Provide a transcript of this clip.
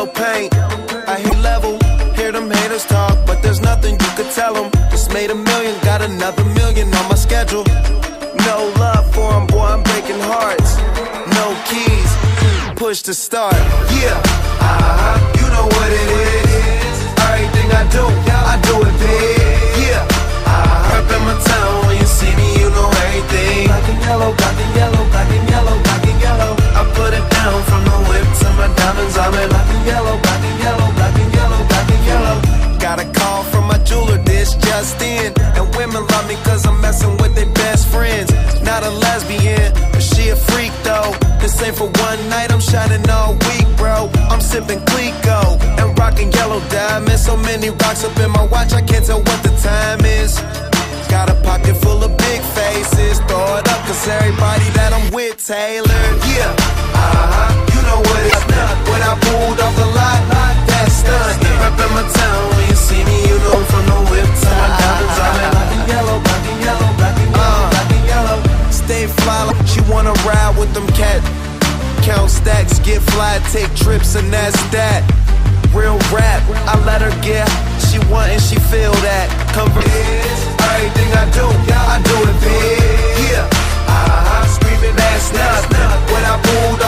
yellow paint. I hate level, hear them haters talk, but there's nothing you could tell them. Just made $1 million, got another $1 million on my schedule. No love for them, boy, I'm breaking hearts. No keys, push to start. Yeah, you know what it is. Everything I do it big. Yeah, up in my town, when you see me, you know everything. Black and yellow, black and yellow, black and yellow, black and yellow. I put it down from the whip to my diamonds. I'm in black and yellow, black and yellow, black and yellow, black and yellow. Got a call from my jeweler, this just in. And women love me cause I'm messing with their best friends. Not a lesbian, but she a freak though. This ain't for one night, I'm shining all week, bro. I'm sipping Clico and rocking yellow diamonds. So many rocks up in my watch, I can't tell what the time is. Got a pocket full of big faces, throw it up cause everybody that I'm with tailored. Yeah, you know what it's not. When I pulled off the lot, that's done. Up in my town, when you see me, you know from the whip to my diamonds. I'm in black and yellow, black and yellow, black and yellow, black and yellow. Stay fly, she wanna ride with them cat. Count stacks, get fly, take trips, and that's that. Real rap, I let her get. She want and she feel that. Everything I do it big. Yeah, screaming that's nothing. When I pulled